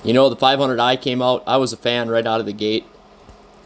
You know, the 500i came out. I was a fan right out of the gate.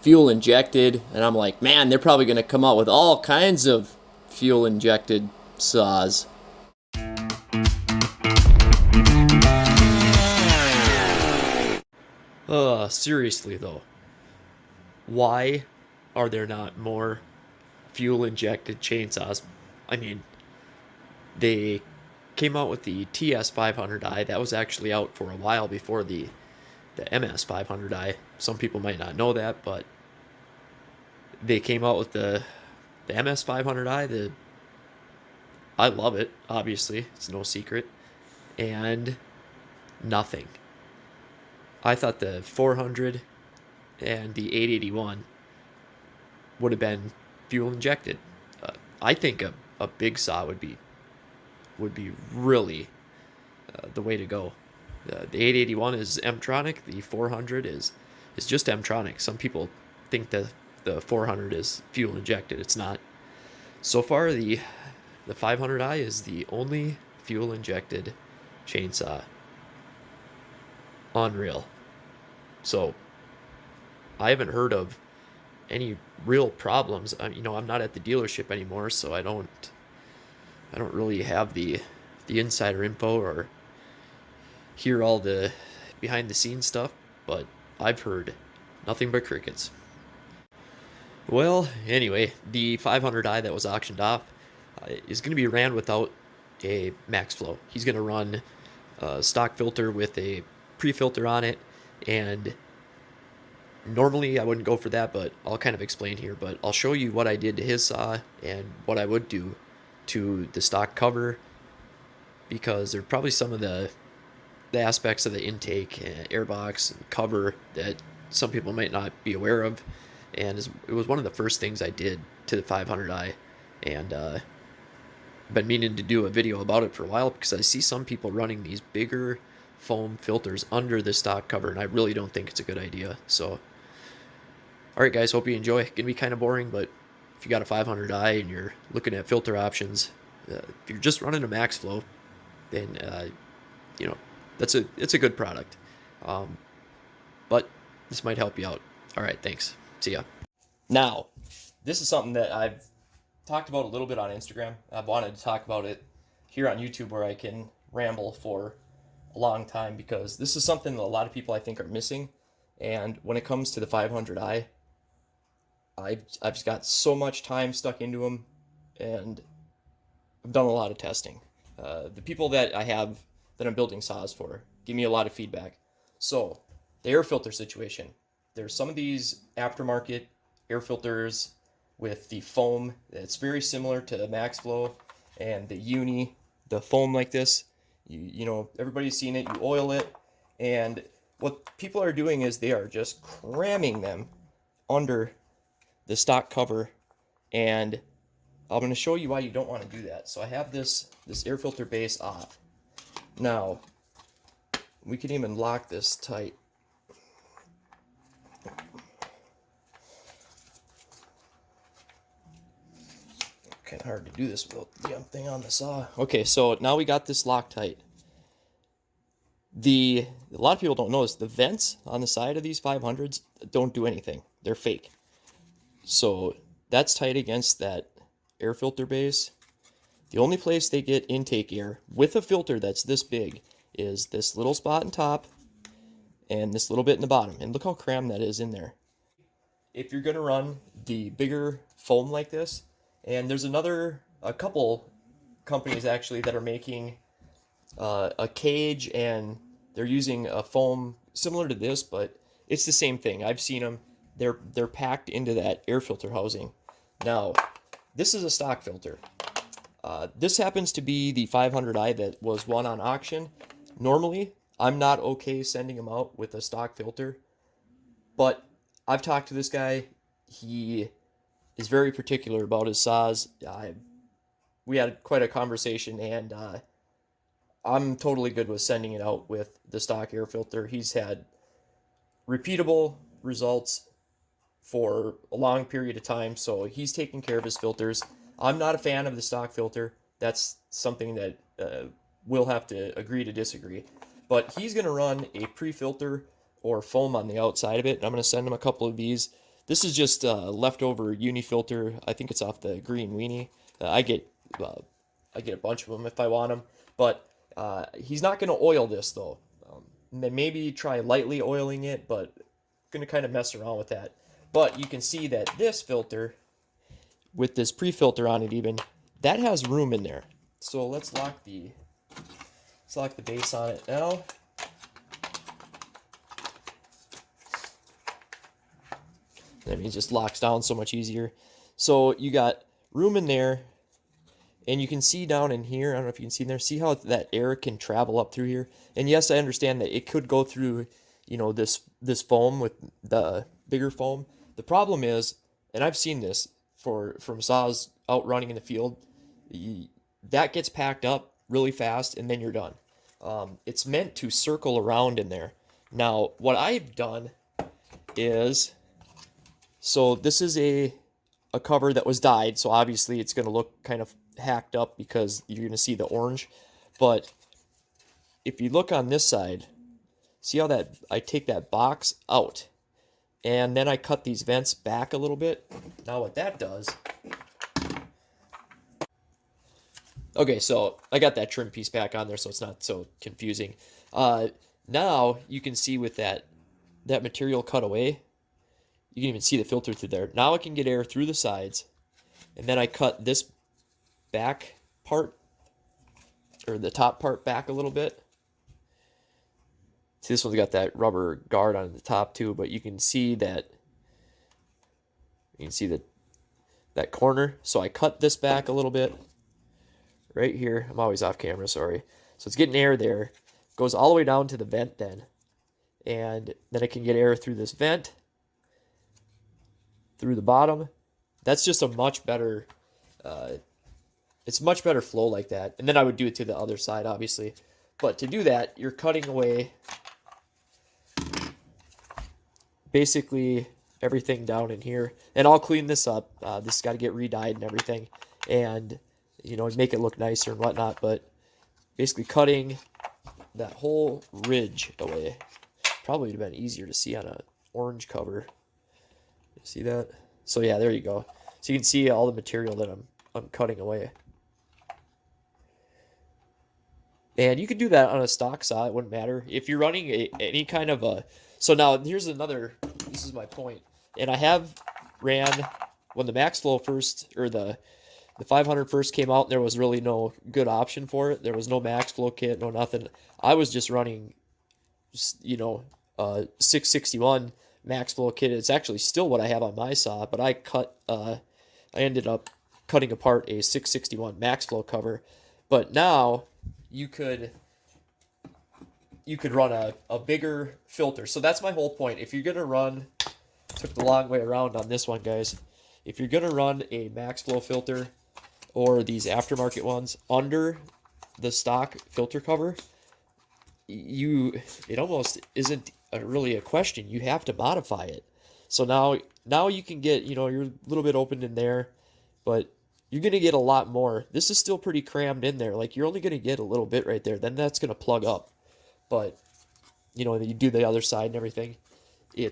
Fuel injected, and I'm like, man, they're probably going to come out with all kinds of fuel injected saws. Seriously though, why are there not more fuel injected chainsaws? I mean, they came out with the TS500i. That was actually out for a while before the MS500i. Some people might not know that, but they came out with the MS500i. I love it. Obviously, it's no secret, and nothing. I thought the 400 and the 881 would have been fuel injected. I think a big saw would be really the way to go. The 881 is M-tronic. The 400 is just M-tronic. Some people think that the 400 is fuel injected. It's not. So far, the 500i is the only fuel injected chainsaw. Unreal. So I haven't heard of any real problems. I'm not at the dealership anymore, so I don't really have the insider info or hear all the behind the scenes stuff, but I've heard nothing but crickets. Well, anyway, the 500i that was auctioned off is going to be ran without a max flow. He's going to run a stock filter with a pre-filter on it, and normally I wouldn't go for that, but I'll kind of explain here. But I'll show you what I did to his saw and what I would do to the stock cover, because there are probably some of the aspects of the intake, airbox, and cover that some people might not be aware of. And it was one of the first things I did to the 500i, and I've been meaning to do a video about it for a while because I see some people running these bigger foam filters under the stock cover, and I really don't think it's a good idea. So, alright guys, hope you enjoy. It's going to be kind of boring, but if you got a 500i and you're looking at filter options, if you're just running a max flow, then you know it's a good product. But this might help you out. Alright, thanks. See ya. Now, this is something that I've talked about a little bit on Instagram. I've wanted to talk about it here on YouTube where I can ramble for a long time, because this is something that a lot of people I think are missing. And when it comes to the 500i, I've just got so much time stuck into them, and I've done a lot of testing. The people that I'm building saws for give me a lot of feedback. So, the air filter situation. There's some of these aftermarket air filters with the foam that's very similar to the Max Flow and the Uni, the foam like this. Everybody's seen it. You oil it, and what people are doing is they are just cramming them under the stock cover, and I'm going to show you why you don't want to do that. So I have this air filter base off. Now, we can even lock this tight. Kind of hard to do this without the damn thing on the saw. Okay, so now we got this Loctite. A lot of people don't notice the vents on the side of these 500s don't do anything. They're fake. So that's tight against that air filter base. The only place they get intake air with a filter that's this big is this little spot on top and this little bit in the bottom. And look how crammed that is in there. If you're going to run the bigger foam like this, and there's a couple companies actually that are making a cage, and they're using a foam similar to this, but it's the same thing. I've seen them. They're packed into that air filter housing. Now, this is a stock filter. This happens to be the 500i that was one on auction. Normally, I'm not okay sending them out with a stock filter, but I've talked to this guy. He is very particular about his saws. We had quite a conversation, and I'm totally good with sending it out with the stock air filter. He's had repeatable results for a long period of time, so he's taking care of his filters. I'm not a fan of the stock filter. That's something that we'll have to agree to disagree. But he's going to run a pre-filter or foam on the outside of it. And I'm going to send him a couple of these. This is just leftover uni filter. I think it's off the green weenie. I get a bunch of them if I want them. But he's not going to oil this though. Maybe try lightly oiling it, but going to kind of mess around with that. But you can see that this filter, with this pre-filter on it even, that has room in there. So let's lock the base on it now. That means it just locks down so much easier. So you got room in there, and you can see down in here, I don't know if you can see in there, see how that air can travel up through here? And yes, I understand that it could go through, you know, this foam with the bigger foam. The problem is, and I've seen this from saws out running in the field, that gets packed up really fast and then you're done. It's meant to circle around in there. Now, what I've done is, so this is a cover that was dyed, so obviously it's going to look kind of hacked up because you're going to see the orange. But if you look on this side, see how that I take that box out and then I cut these vents back a little bit. Now what that does, okay, so I got that trim piece back on there so it's not so confusing. Now you can see with that material cut away, you can even see the filter through there. Now I can get air through the sides, and then I cut this back part, or the top part back a little bit. See, this one's got that rubber guard on the top too, but you can see that, that corner. So I cut this back a little bit right here. I'm always off camera, sorry. So it's getting air there. Goes all the way down to the vent then. And then I can get air through this vent, through the bottom. That's just a much better, it's much better flow like that. And then I would do it to the other side, obviously. But to do that, you're cutting away basically everything down in here. And I'll clean this up. This has got to get re-dyed and everything. And, you know, make it look nicer and whatnot. But basically cutting that whole ridge away. Probably would have been easier to see on an orange cover. See that? So yeah, there you go. So you can see all the material that I'm cutting away. And you can do that on a stock saw, it wouldn't matter. If you're running any kind of a... So now, here's another... This is my point. And I have ran... When the MaxFlow first... Or the 500 first came out, there was really no good option for it. There was no MaxFlow kit, no nothing. I was just running, you know, 661 MaxFlow kit. It's actually still what I have on my saw, but I ended up cutting apart a 661 MaxFlow cover. But now you could run a bigger filter. So that's my whole point. If you're gonna run, took the long way around on this one, guys. If you're gonna run a MaxFlow filter or these aftermarket ones under the stock filter cover, it almost isn't really a question. You have to modify it. So now you can get, you know, you're a little bit open in there, but you're going to get a lot more. This is still pretty crammed in there. Like, you're only going to get a little bit right there. Then that's going to plug up. But, you know, you do the other side and everything. I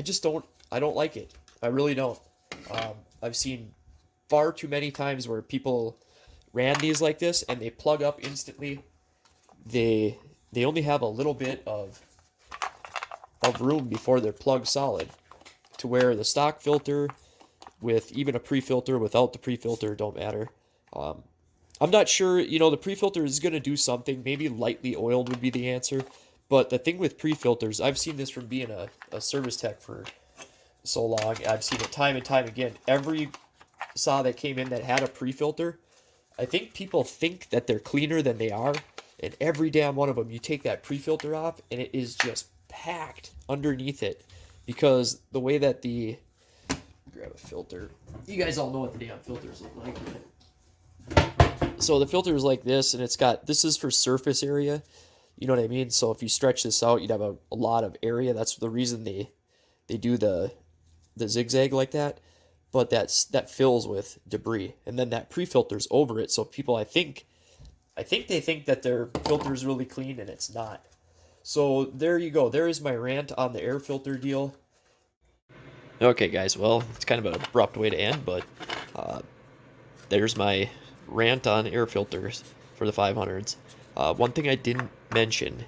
don't like it. I really don't. I've seen far too many times where people ran these like this and they plug up instantly. They only have a little bit of room before they're plugged solid, to where the stock filter with even a pre-filter, without the pre-filter, don't matter. I'm not sure, you know, the pre-filter is going to do something. Maybe lightly oiled would be the answer. But the thing with pre-filters, I've seen this from being a service tech for so long. I've seen it time and time again. Every saw that came in that had a pre-filter, I think people think that they're cleaner than they are. And every damn one of them, you take that pre-filter off, and it is just packed underneath it. Because the way that grab a filter. You guys all know what the damn filters look like, right? So the filter is like this, and this is for surface area. You know what I mean? So if you stretch this out, you'd have a lot of area. That's the reason they do the zigzag like that. But that fills with debris. And then that pre-filter's over it. So people, I think I think they think that their filter is really clean and it's not. So there you go. There is my rant on the air filter deal. Okay, guys. Well, it's kind of an abrupt way to end, but there's my rant on air filters for the 500s. One thing I didn't mention,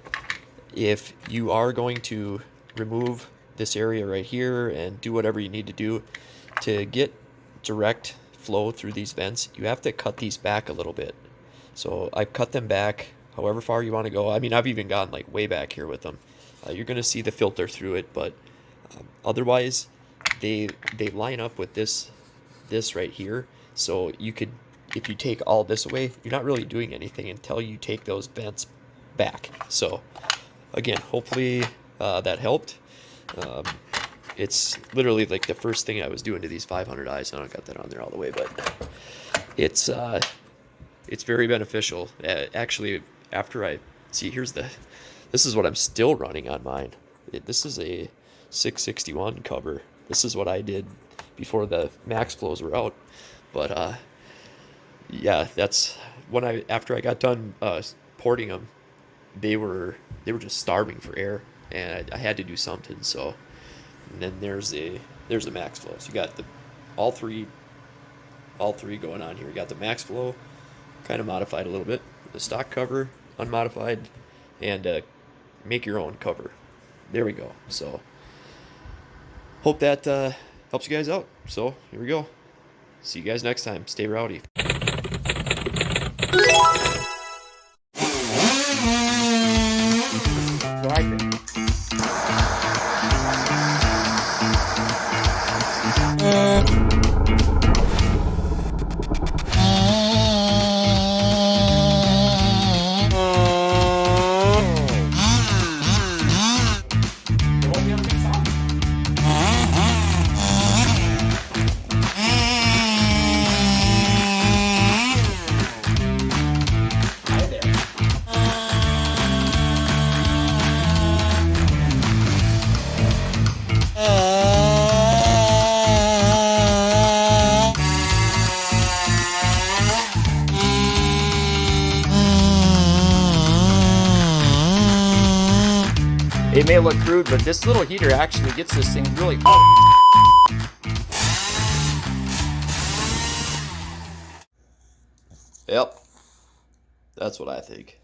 if you are going to remove this area right here and do whatever you need to do to get direct flow through these vents, you have to cut these back a little bit. So I've cut them back however far you want to go. I mean, I've even gone like way back here with them. You're going to see the filter through it, but otherwise they line up with this right here. So you could, if you take all this away, you're not really doing anything until you take those vents back. So again, hopefully that helped. It's literally like the first thing I was doing to these 500i's. I don't got that on there all the way, but it's very beneficial. Actually, after I see, this is what I'm still running on mine. This is a 661 cover. This is what I did before the max flows were out. But yeah, that's when after I got done porting them, they were just starving for air, and I had to do something. So, and then there's a max flow. So you got all three going on here. You got the max flow, kind of modified a little bit, the stock cover, unmodified, and make your own cover. There we go. So hope that helps you guys out. So here we go. See you guys next time. Stay rowdy. It may look crude, but this little heater actually gets this thing really. Yep. That's what I think.